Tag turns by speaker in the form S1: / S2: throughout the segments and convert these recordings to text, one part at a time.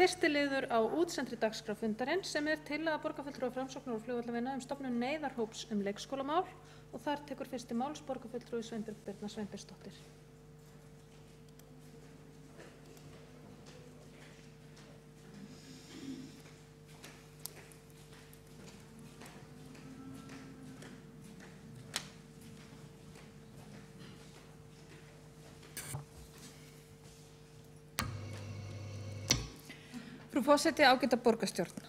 S1: fyrsti liður á útsendri dagskrá fundarins sem tillaga borgarfulltrúa Framsóknar og flugvallavinna stofnun neyðarhóps leikskólamál og þar tekur fyrsti máls borgarfulltrúi Sveinbjörg Birna Sveinbjörnsdóttir.
S2: Frú forseti, ágæta borgarstjórn.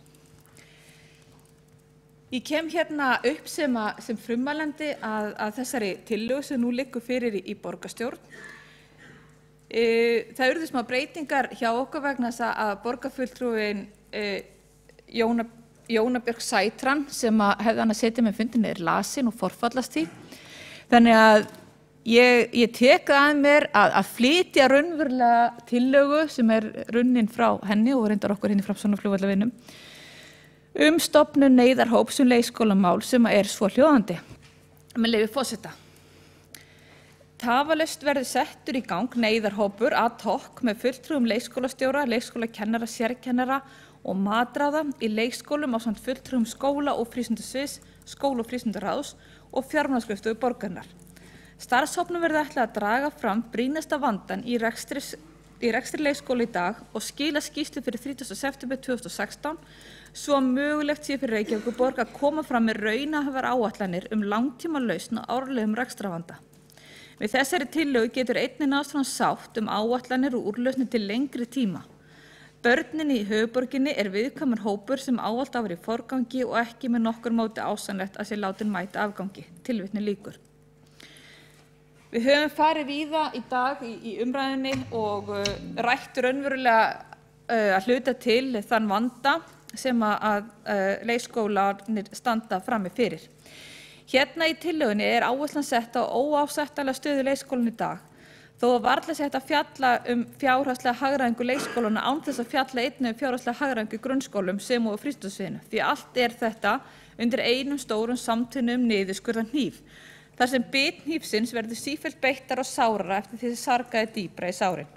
S2: Ég kem hérna upp sem frummælandi að þessari tillögu sem nú liggur fyrir í borgarstjórn. Það urðu smá breytingar hjá okkur vegna þess að borgarfulltrúin Jóna Björk Sætran sem hefði hann að setja með fundin er lasin og forfallast því. Þannig að ég tek að mér að flytja raunverulega tillögu sem runnin frá henni og reyndar okkur henni Framsóknar og flugvallavinum stofnun neyðarhóps leikskólamál sem svo hljóðandi. Með leyfi forseta. Tafarlaust verði settur í gang neyðarhópur ad hoc með fulltrúum leikskólastjóra, leikskólakennara, sérkennara og matráða í leikskólum ásamt fulltrúum skóla- og frístundasviðs, skóla- og frístundaráðs og fjármálaskrifstofu borgarinnar. Starfshópnum verði ætlað að draga fram brýnasta vandann í rekstri leikskóla í dag og skila skýrslu fyrir 30. september 2016 svo mögulegt sé fyrir Reykjavíkurborg að koma fram með raunhæfar áætlanir langtímalausn á árlegum rekstrarvanda. Við þessari tillögu getur einnig náðst fram sátt áætlanir og úrlausnir til lengri tíma. Börnin í höfuðborginni viðkvæmur hópur sem ávallt á að vera í forgangi og ekki með nokkur móti ásannlegt að sé látin mæta afgangi. Tilvitnun lýkur. Við höfum farið víða í dag í umræðunni og rætt raunverulega að hluta til þann vanda sem að leikskólarnir standa frammi fyrir. Hérna í tillögunni áherslan sett á óásættanlega stöðu leikskólanna í dag, þó að varla sé hægt að fjalla fjárhagslega hagræðingu leikskólana án þess að fjalla einnig fjárhagslega hagræðingu í grunnskólum sem og frístundasviðinu, því allt þetta undir einum stórum samtvinnum niðurskurðar hníf. Þar sem bit hnífsins verður sífellt beittar og sárara eftir því sem sargaði dýpra í sárin.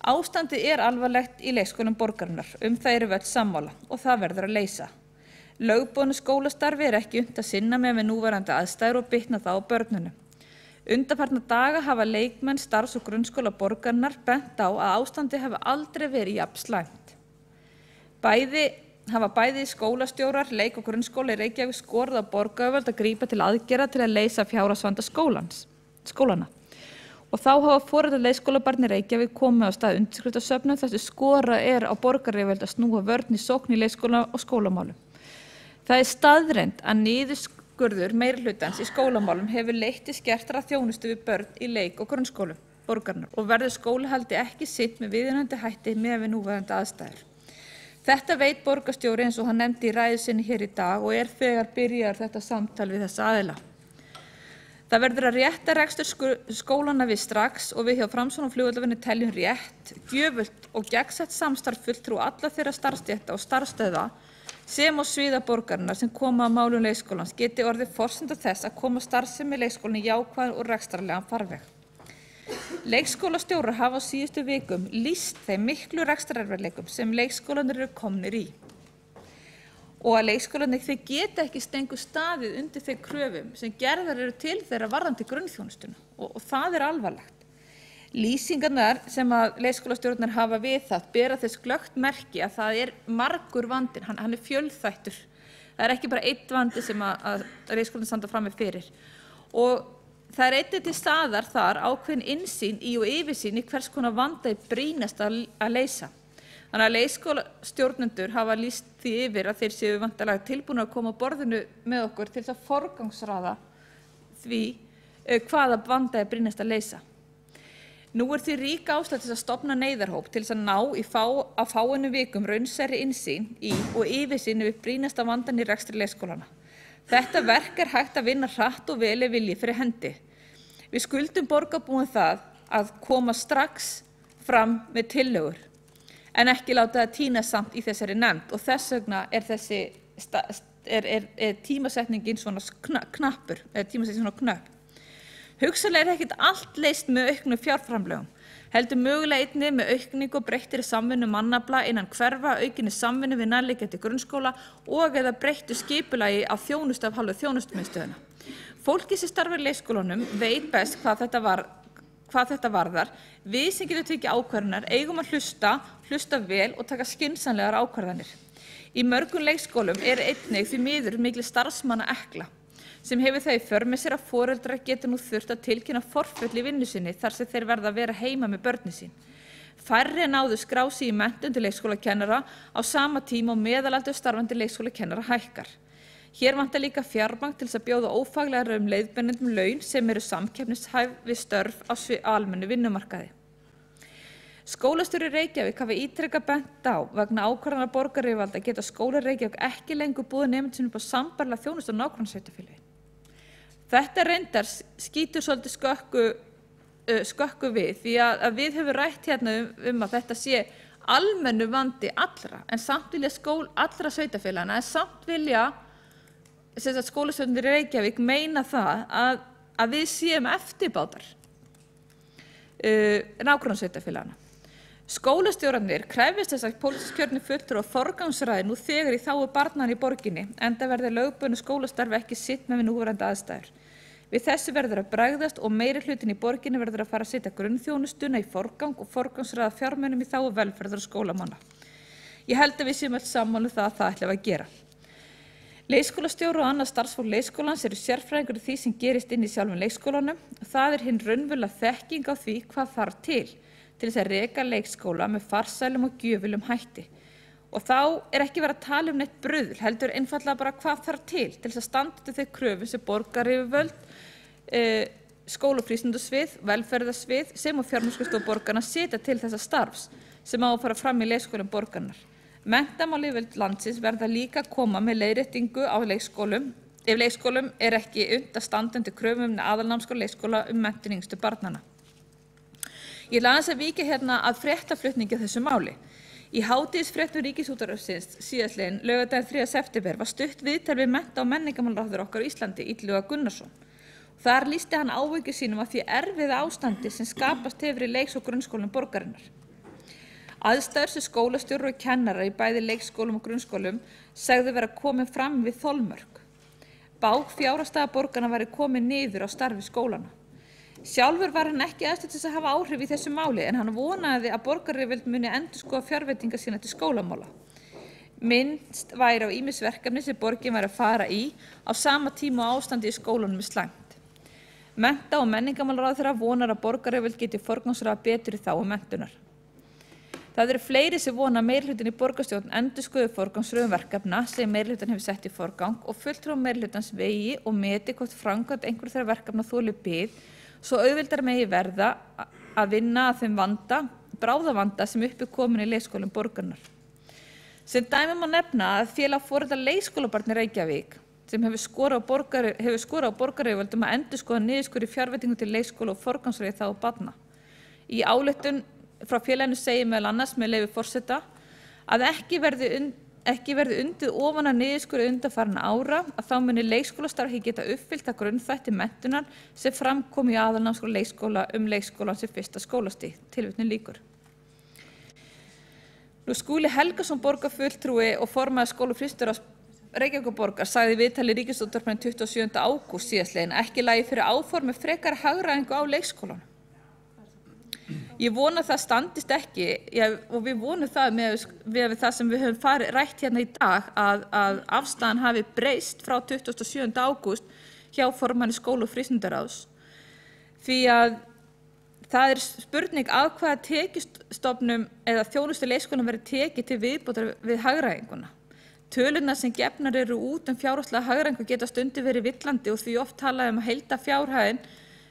S2: Ástandið alvarlegt í leikskólum borgarinnar, það við öll sammála og það verður að leysa. Lögboðnu skólastarfi ekki unnt að sinna með núverandi aðstæður og bitna það á börnunum. Undanfarna daga hafa leikmenn starfs- og grunnskóla borgarinnar bent á að ástandið hafi aldrei verið jafn slæmt. Hafa bæði skólastjórar, leik- og grunnskóla í Reykjavík skorað á borgaryfirvöld að grípa til aðgerða til að leysa fjárhagsvanda skólanna. Og þá hafa foreldrar leikskólabarna í Reykjavík komið á stað undirskriftasöfnun þar sem skorað á borgaryfirvöld að snúa vörn í sókn í leikskóla og skólamálum. Það staðreynd að niðurskurður meirihlutans í skólamálum hefur leitt til skertrar þjónustu við börn í leik- og grunnskólum borgarinnar og verður skólahaldi ekki sinnt með viðunandi hætti miðað við núverandi aðstæður. Þetta veit borgarstjóri eins og hann nefndi í ræðu sinni hér í dag og þegar byrjar þetta samtal við þessa aðila. Það verður að rétta rekstur skólanna við strax og við hjá Framsóknar og flugvallavinnu teljum rétt, gjöfult og gegnsætt samstarf fulltrúa alla þeirra starfsstétta og starfsstöðva sem og sviða borgarinnar sem koma að málum leikskólans geti orðið forsenda þess að koma starfsemi leikskólann í jákvæðan og rekstrarlegan farveg. Leikskólastjórar hafa á síðustu vikum lýst þeim miklu rekstrarerfiðleikum sem leikskólarnir komnir í og að leikskólarnir geta ekki stengu staðið undir þeim kröfum sem gerðar til þeirra varðandi grunnþjónustuna og það alvarlegt. Lýsingarnar sem að leikskólastjórarnir hafa viðhaft bera þess glöggt merki að það margur vandinn, hann fjölþættur. Það ekki bara einn vandi sem að leikskólarnir standa frammi fyrir og það einnig til staðar þar ákveðin innsýn í og yfirsýn í hvers konar vanda brýnast að leysa. Þannig að leikskólastjórnendur hafa lýst því yfir að þeir séu væntanlega tilbúnir að koma á borðinu með okkur til þess að forgangsraða því hvaða vanda brýnast að leysa. Nú því rík ástæða til að stofna neyðarhóp til þess að ná á fáeinum vikum raunsærri innsýn í og yfirsýn yfir brýnasta vandann í rekstri leikskólanna. Þetta verk hægt að vinna hratt og vel ef vilji fyrir hendi. Við skuldum borgarbúum það að koma strax fram með tillögur en ekki láta það týna samt í þessari nefnd og þess vegna tímasetningin svona knappur, tímasetningin svona knöpp. Hugsanlega ekkert allt leyst með auknum fjárframlögum. heldur mögulega einnig með aukningu og breyttri samvinnu mannafla innan hverfa, aukinni samvinnu við nærliggjandi grunnskóla og eða breyttu skipulagi á þjónustu af hálfu þjónustumiðstöðina. Fólkið sem starfar í leikskólanum veit best hvað þetta varðar. Við sem getum tekið ákvarðanir eigum að hlusta vel og taka skynsamlegar ákvarðanir. Í mörgum leikskólum einnig því miður mikil starfsmannaekla sem hefur það í för með sér að foreldrar geta nú þurft að tilkynna forföll í vinnu sinni þar sem þeir verða að vera heima með börnin sín. Færri en áður skrá sig í menntun til leikskólakennara á sama tíma og meðalaldur starfandi leikskólakennara hækkar. Hér vantar líka fjármagn til þess að bjóða ófaglæra leiðbeinendum laun sem eru samkeppnishæf við störf á almennu vinnumarkaði. Skólastjóri Reykjavík hafa ítrekað bent á vegna ákvarðana borgaryfirvalda geta skólar Reykjavík ekki lengur boðið nemendum sínum upp á sambærilega þjónustu á nágrannasveitarfélögin. Þetta reyndar skýtur svolítið skökku við því að við höfum rætt hérna að þetta sé almennu vandi allra en samt vilja allra sveitarfélagana en samt vilja skólastjórnir í Reykjavík meina það að við séum eftirbátar nágrannasveitarfélagana. Skólastjórarnir krefjast þess að pólitískt kjörnir fulltrúar forgangsraði nú þegar í þágu barnanna í borginni enda verði lögbundnu skólastarfi ekki sitt með núverandi aðstæður. Við þessu verður að bregðast og meiri hlutin í borginni verður að fara að setja grunnþjónustuna í forgang og forgangsraða fjármunum í þágu velferðar og skólamanna. Ég held að við séum öll sammála um það að það ætlum við að gera. Leikskólastjóri og annað starfsfólk leikskólans eru sérfræðingur í því sem gerist inn í sjálfum leikskólanum. Það hinn raunverulega þekking á því hvað þarf til þess að reka leikskóla með farsælum og gjöfulum hætti. Og þá ekki verið að tala neitt bruðl, heldur einfaldlega bara hvað þarf til þess að standa til þeir kröfum sem borgaryfirvöld, skóla- og frístundasvið, velferðarsvið sem og fjármagnskrifstofa borgarna setja til þessa starfs sem á að fara fram í leikskólum borgarnar. Menntamálayfirvöld landsins verða líka að koma með leiðréttingu á leikskólum ef leikskólum ekki unnt að standa undir kröfum aðalnámskrár leikskóla menntun yngstu barnanna. Ég ætla aðeins að víkja hérna að fréttaflutningi á þessu máli. Í hádegisfréttum Ríkisútvarpsins síðastliðinn laugardaginn 3. september var stutt viðtal við mennta- og menningarmálaráðherra okkar á Íslandi, Illuga Gunnarsson. Þar lýsti hann áhyggjum sínum af því erfiða ástandi sem skapast hefur í leiks- og grunnskólum borgarinnar. Aðstæður sem skólastjórar og kennarar í bæði leikskólum og grunnskólum segðu vera komin fram við þolmörk. Bág fjárhagsstaða borgarna væri komin niður á starfi skólana. Sjálfur var hann ekki aðstödd til þess að hafa áhrif í þessu máli en hann vonaði að borgaryfirvöld muni endurskoða fjárveitingar sína til skólamála. Minnst væri á ýmis verkefni sem borgin væri að fara í á sama tíma og ástandi í skólanum slæmt. Mennta- og menningarmálaráðherra vonar að borgaryfirvöld geti forgangsraða betur í þágu menntunar. Það eru fleiri sem vona að meirihlutin í borgarstjórn endurskoði forgangsröðun verkefna sem meirihlutin hefur sett í forgang og fulltrúar meirihlutans vegi og meti hvort framkvæmd einhverju þeirra verkefna þoli bið svo auðveldar megi verða að vinna að þeim bráðavanda sem uppi komin í leikskólum borgarnar. Sem dæmi má nefna að félag foreldra leikskólabarna í Reykjavík sem hefur skorað á borgaryfirvöldum að endurskoða niðurskurð í fjárveitingum til leikskóla og forgangsröð í þágu barna. Í ályktun frá félaginu segir meðal annars með leyfi forseta að ekki verði undið ofan af niðurskurði undanfarinna ára að þá muni leikskólastarf geta uppfyllt að grunnþætti menntunar sem fram kom í aðalnámskrá leikskóla leikskólann sem fyrsta skólastig. Tilvitnun lýkur. Skúli Helgason borgarfulltrúi og formaður skóla- og frístundasviðs Reykjavíkurborgar sagði í viðtali í Ríkisútvarpinu 27. ágúst síðastliðinn ekki lagi fyrir áformi frekari hagræðingu á leikskólanum. Ég vona það standist ekki og við vonum það með það sem við höfum rætt hérna í dag að afstaðan hafi breyst frá 27. ágúst hjá formanni skóla- og frístundaráðs. Því að það spurning af hvaða tekjustofnum eða þjónustu leikskólanum verið tekið til viðbótar við hagræðinguna. Tölurnar sem gefnar eru út fjárhagslega hagræðingu geta stundum verið villandi og því oft talað að heildarfjárhæðin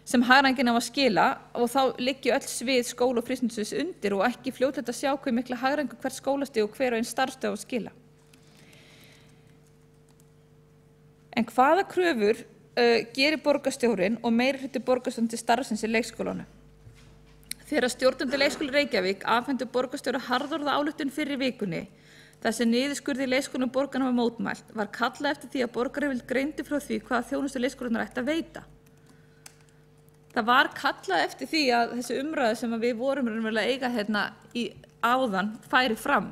S2: sem hagræðingin á að skila og þá liggi öll svið skóla- og frístundasviðs undir og ekki fljótlegt að sjá hve mikla hagræðingu hvert skólastig og hver og einn starfsstöð á að skila. En hvaða kröfur gerir borgarstjórinn og meirihluti borgarstjórn til starfsins í leikskólanum? Þegar stjórnandi leikskóla Reykjavík afhentu borgarstjóra harðorða ályktun fyrr í vikunni þar sem niðurskurði í leikskólum borgarna var mótmælt var kallað eftir því að borgaryfirvöld greindi frá því hvaða þjónustu leikskólarnir ættu að veita. Það var kallað eftir því að þessi umræða sem við vorum raunverulega að eiga hérna í áðan færi fram,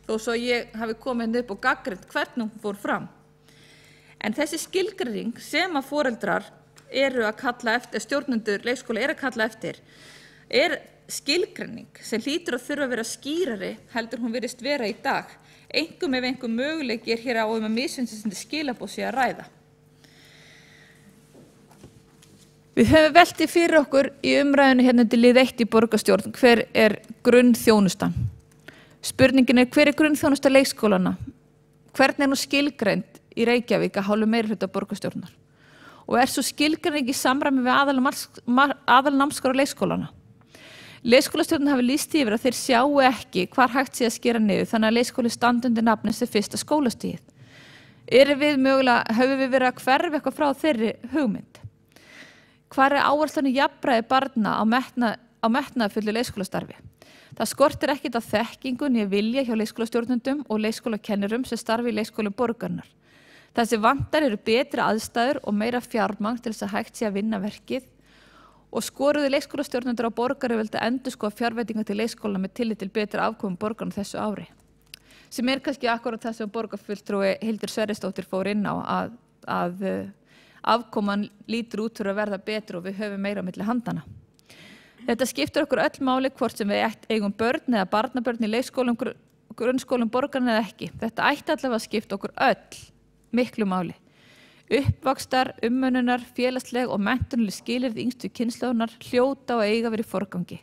S2: þó svo ég hafi komið upp og gagnrýnt hvernig hún fór fram. En þessi skilgreining sem að foreldrar eru að kalla eftir, stjórnendur leikskóla eru að kalla eftir, er skilgreining sem hlýtur að þurfa að vera skýrari heldur hún virðist vera í dag, einkum ef einhver möguleiki hér á að misvísandi skilaboð sé að ræða. Við höfum veltið fyrir okkur í umræðinu hérna til lið 1 í borgarstjórn hver er grunnþjónustan. Spurningin er hver er grunnþjónusta leikskólana? Hvernig er nú skilgreind í Reykjavík að hálfu meirihluta borgarstjórnar? Og er svo skilgreining í samræmi við aðalnámskrá leikskólana? Leikskólastjórnin hafi lýst yfir að þeir sjáu ekki hvar hægt sé að skera niður þannig að leikskóli standi undir nafni sem fyrsta skólastigið. Höfum við verið að hverfa eitthvað frá þeirri hugmynd? Hvar er áherslan í jafnræði barna á metnaðarfullu leikskólastarfi? Það skortir ekkert á þekkingu né vilja hjá leikskólastjórnendum og leikskólakennurum sem starfi í leikskólum borgarinnar. Það sem vantar eru betri aðstæður og meira fjármagn til þess að hægt sé að vinna verkið og skoruðu leikskólastjórnendur á borgaryfirvöld að endurskoða fjárveitingar til leikskólana með tillit til betri afkomu borgarna þessu ári. Sem er kannski akkúrat það sem borgarfulltrúi Hildur Sverrisdóttir fór inn á að afkoman lítur út fyrir að verða betur og við höfum meira á milli handana. Þetta skiptir okkur öll máli hvort sem við eigum börn eða barnabörn í leikskólum, grunnskólum borgarna eða ekki. Þetta ætti allavega að skipta okkur öll miklu máli. Uppvaxtar, umönnunar, félagsleg og menntunarleg skilyrði yngstu kynslóðunar hljóta og eiga verið í forgangi.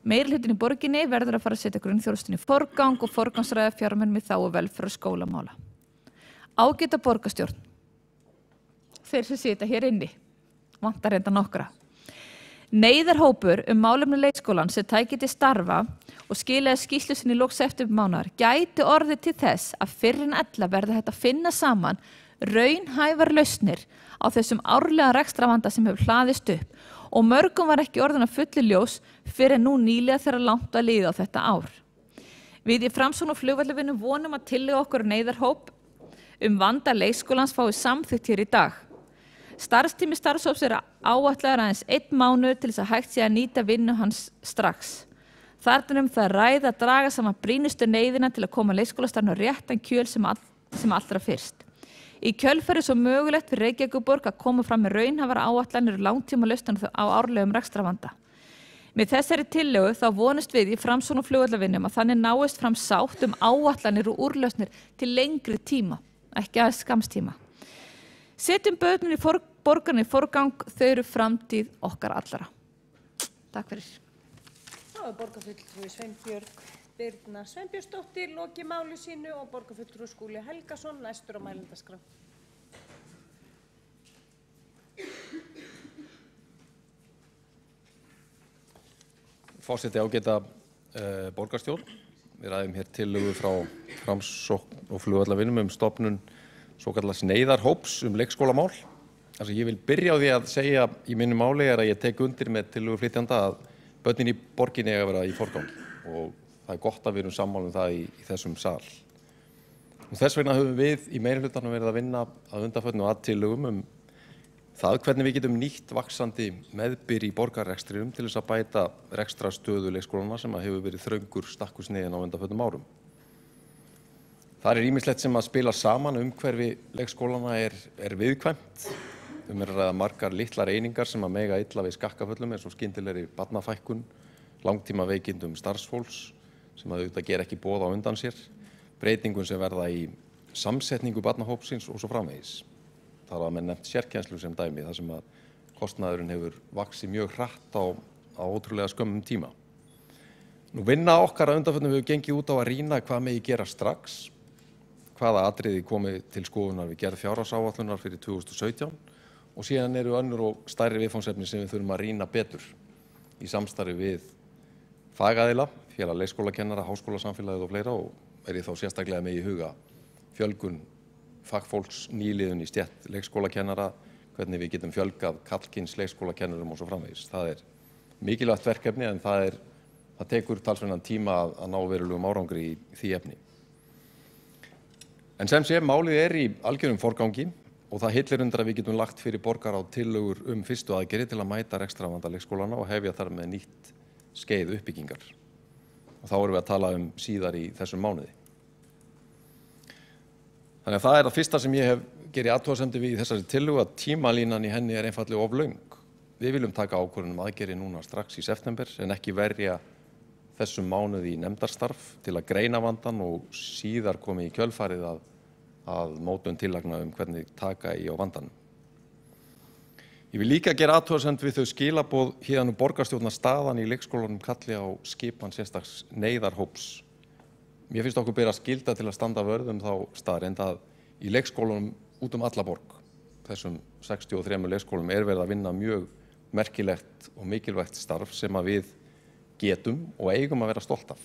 S2: Meirihlutin í borginni verður að fara að setja grunnþjónustuna í forgang og forgangsraða fjármunum í þágu velferð og skólamála. Ágæta borgarstjórn. Þeir sem sita hér inni, vantar reynda nokkra. Neyðarhópur málefni leikskólan sem tæki til starfa og skilaði skýrslu sinni í lok septembermánaðar gæti orðið til þess að fyrr en ella verði hægt að finna saman raunhæfar lausnir á þessum árlega rekstravanda sem hefur hlaðist upp og mörgum var ekki orðin að fullu ljós fyrr en nú nýlega þegar langt að líða á þetta ár. Við í Framsókn og Flugvallavinnu vonum að tillaga okkur neyðarhóp vanda leikskólans fái samþykkt hér í dag. Starfstími starfshóps er áætlaður aðeins 1 mánuður til þess að hægt sé að nýta vinnu hans strax. Þarna það ræða að draga saman brýnustu neyðina til að koma leikskólastarfinu á réttan kjöl sem allra fyrst. Í kjölfari svo mögulegt fyrir Reykjavíkurborg að koma fram með raunhæfar áætlanir og langtíma lausnir á árlegum rekstravanda. Með þessari tillögu þá vonumst við í Framsókn og Flugvallavinnu að þannig náist fram sátt áætlanir og úrlausnir til lengri tíma, ekki aðeins skamstíma. Setjum börnin í borgarna í forgang, þau eru framtíð okkar allara. Takk fyrir.
S1: Það var borgarfulltrúi Sveinbjörg Birna Sveinbjörnsdóttir lokið máli sínu og borgarfulltrúi Skúli Helgason næstur á mælendaskrá.
S3: Forseti ágæta borgarstjórn. Við ræðum hér tillögu frá Framsókn og Flugvallavinnu stofnun svokallaðs neyðarhóps leikskólamál. Það sem ég vil byrja á því að segja í mínu máli er að ég tek undir með tillöguflytjanda að börnin í borginni eiga að vera í forgangi og það er gott að við erum sammála það í þessum sal. Og þess vegna höfum við í meirihlutanum verið að vinna að undanförnu að tillögum það hvernig við getum nýtt vaxandi meðbyr í borgarrekstrinum til þess að bæta rekstrarstöðu leikskólana sem hefur verið þröngur stakkusniðin á undanförnum árum. Það er ýmislegt sem að spila saman umhverfi leikskólana er viðkvæmt. Er að ræða margar litlar einingar sem að mega illa við skakkaföllum eins og skyndilegri barnafækkun, langtíma veikindum starfsfólks sem að auðvitað gera ekki boð á undan sér, breytingum sem verða í samsetningu barnahópsins og svo framvegis. Það var með nefnt sérkennslu sem dæmi þar sem að kostnaðurinn hefur vaxið mjög hratt á ótrúlega skömmum tíma. Nú vinna okkar að undanförnum hefur gengið út á að rýna hvað megi gera strax, hvaða atriði komið til skoðunar við gerð fjárhagsáætlunar fyrir 2017 og síðan eru önnur og stærri viðfangsefni sem við þurfum að rýna betur í samstarfi við fagaðila, félag leikskólakennara, háskólasamfélagið og fleira og er ég þá sérstaklega með í huga fjölgun fagfólks nýliðun í stétt leikskólakennara, hvernig við getum fjölgað karlkyns leikskólakennurum og svo framvegis. Það er mikilvægt verkefni en það tekur talsverðan tíma að ná verulegum árangri í því efni. En sem sé, málið er í algjörum forgangi og það hillir undir að við getum lagt fyrir borgarráð tillögur fyrstu aðgerðir til að mæta rekstrarvanda leikskólana og hefja þar með nýtt skeið uppbyggingar. Og þá erum við að tala síðar í þessum mánuði. Þannig að það það fyrsta sem ég hef gerði athugasemdir við í þessari tillögu, að tímalínan í henni einfaldlega of löng. Við viljum taka ákvörðun aðgerðir núna strax í september en ekki verja þessum mánuði í nefndarstarf til að greina vandann og síðar komi í kjölfarið að mótun tillagna hvernig taka í á vandanum. Ég vil líka gera athugasemd við þau skilaboð héðan borgarstjórnar staðan í leikskólanum kalli á skipan sérstaks neyðarhóps. Mér finnst okkur bera skylda til að standa vörð þá staðreynd að í leikskólanum út alla borg, þessum 63 leikskólum, verið að vinna mjög merkilegt og mikilvægt starf sem að við getum og eigum að vera stolt af.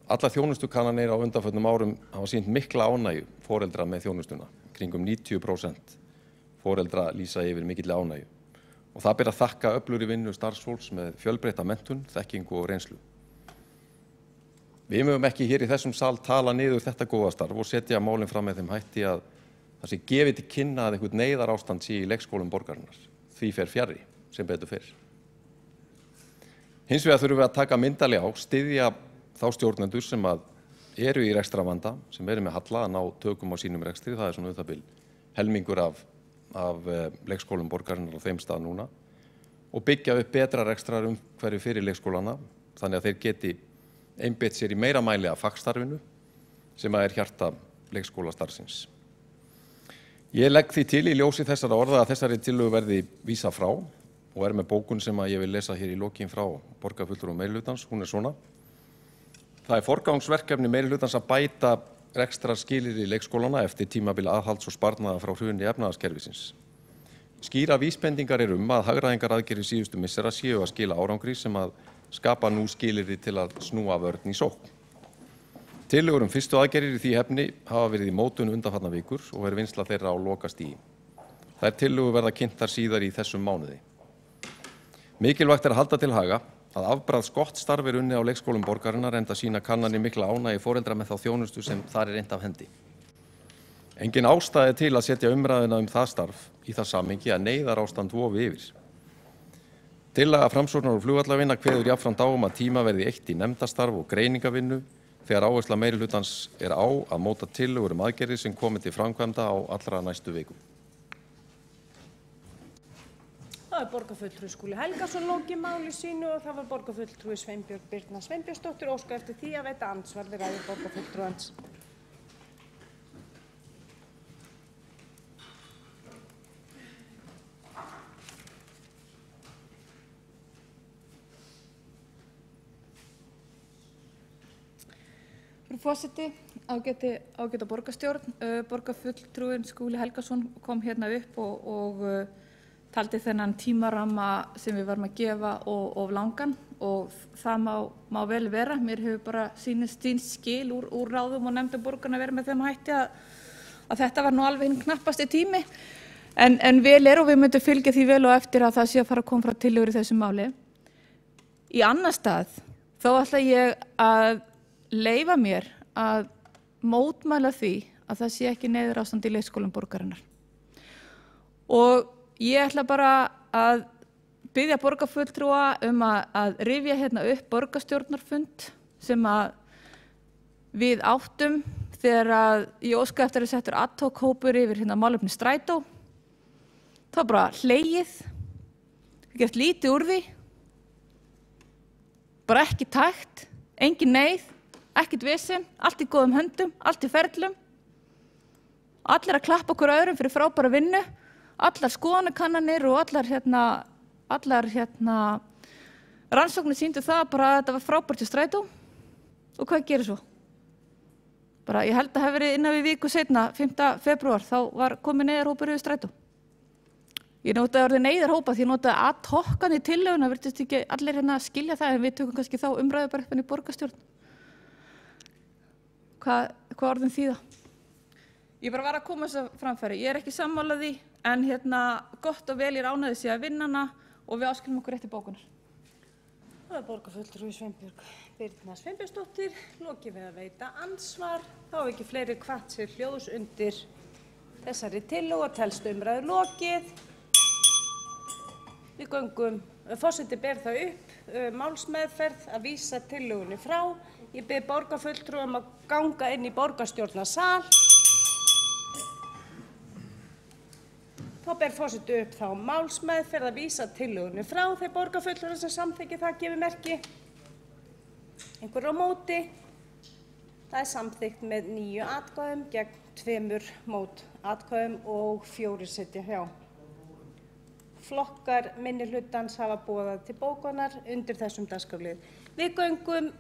S3: Allar þjónustukannanir á undanförnum árum hafa sýnt mikla ánægju foreldra með þjónustuna, kringum 90% foreldra lýsa yfir mikilli ánægju. Og það ber að þakka öflugri vinnu starfsfólks með fjölbreytta menntun, þekkingu og reynslu. Við mögum ekki hér í þessum sal tala niður þetta góða starf og setja málin fram með þeim hætti að það sé gefið til kynna að einhvern neyðarástand sé í leikskólum borgarinnar. Því fer fjarri, sem betur fer. Hins vegar þurfum við að taka myndarlega á, styðja þá stjórnendur sem eru í rekstravanda, sem eru með halla að ná tökum á sínum rekstri, það svona það bil helmingur af leikskólum borgarinnar á þeim stað núna, og byggja upp betra rekstrar hverju fyrir leikskólana, þannig að þeir geti einbeitt sér í meira mæli af fagstarfinu sem hjarta leikskólastarfsins. Ég legg því til í ljósi þessara orða að þessari tillögu verði vísað frá og með bókun sem ég vil lesa hér í lokin frá borgarfulltrúum meirihlutans. Hún svona. Það forgangsverkefni meirihlutans að bæta rekstrarskilyrði leikskólana eftir tímabil aðhalds og sparnaðar frá hruni efnahagskerfisins. Skýra vísbendingar að hagræðingaraðgerðir síðustu missera séu að skila árangri sem að skapa nú skilyrði til að snúa vörn í sókn. Tillögur fyrstu aðgerðir í því efni hafa verið í mótun undanfarnar vikur og vinnsla þeirra á lokastigi. Þær tillögur verða kynntar síðar í þessum mánuði. Mikilvægt að halda til haga að afbragðs gott starf unnið á leikskólum borgarinnar enda sýna kannanir mikla ánægju foreldra með þá þjónustu sem þar innt af hendi. Engin ástæða til að setja umræðuna það starf í það samhengi að neyðarástand vofi yfir. Tillaga Framsóknar og flugvallavinna kveður jafnframt á að tíma verði eytt í nefndastarf og greiningavinnu þegar áhersla meirihlutans á að móta tillögur aðgerðir sem komi til framkvæmda á allra næstu vikum.
S4: Það borgarfulltrúi Skúli Helgason lokið máli sínu og það var borgarfulltrúi Sveinbjörg Birna Sveinbjörnsdóttir óska eftir því að veita andsvar við ræðu borgarfulltrúans.
S2: Frú forseti, ágæta borgarstjórn, borgarfulltrúin Skúli Helgason kom hérna upp og taldi þennan tímaramma sem við varum að gefa of langan og það má vel vera. Mér hefur bara sýnst skil úr ráðum og nefndum borgarna verið með þeim hætti að þetta var nú alveg hinn knappasti tími. En vel og við myndum fylgja því vel og eftir að það sé að fara að koma frá tillögur í þessu máli. Í annar stað þá ætla ég að leyfa mér að mótmæla því að það sé ekki neyðarástand í leikskólum borgarinnar. Og ég ætla bara að biðja borgarfulltrúa að rifja hérna upp borgarstjórnarfund sem við áttum þegar ég óska eftir að settur ad hoc hópur yfir hérna málefni strætó. Það var bara hlegið, gert lítið úr því, bara ekki tækt, engin neyð, ekkert vesen, allt í góðum höndum, allt í ferlum. Allir að klappa okkur öðrum fyrir frábæra vinnu, allar skoðanakannanir og allar rannsóknir sýndu það bara að þetta var frábært í strætó. Og hvað gerir svo? Bara ég held að það hafi verið innan við viku seinna, 5. febrúar, þá var komið neyðarhópur yfir strætó. Ég notaði orðið neyðarhópa því ég notaði ad hoc í tillöguna, virtist ekki allir hérna skilja það en við tökum kannski þá umræðu bara upp í borgarstjórn. Hvað orðin þýða? Ég bara var að koma þess að framfæri. Ég ekki sammála því en gott og vel ég ánægði sig að vinna hana og við áskilum okkur rétt í bókunar.
S4: Það borgarfulltrúi Sveinbjörg Birna Sveinbjörnsdóttir lokið við að veita andsvar. Þá ekki fleiri hvatt sér hljóðs undir Þessari tillögu telst umræðu lokið. Við göngum, forseti ber það upp, málsmeðferð að vísa tillögunni frá. Ég bið borgarfulltrúa að ganga inn í borgarstjórnarsal. Þá ber forseti upp þá málsmeðferð að vísa tillögunni frá. Þeir borgarfulltrúar sem samþykki það gefi merki. Einhver á móti. Það er samþykkt með 9 atkvæðum gegn 2 mótatkvæðum og 4 sitja hjá. Flokkar minnihlutans hafa boðað til bókunar undir þessum dagskrárlið. Við göngum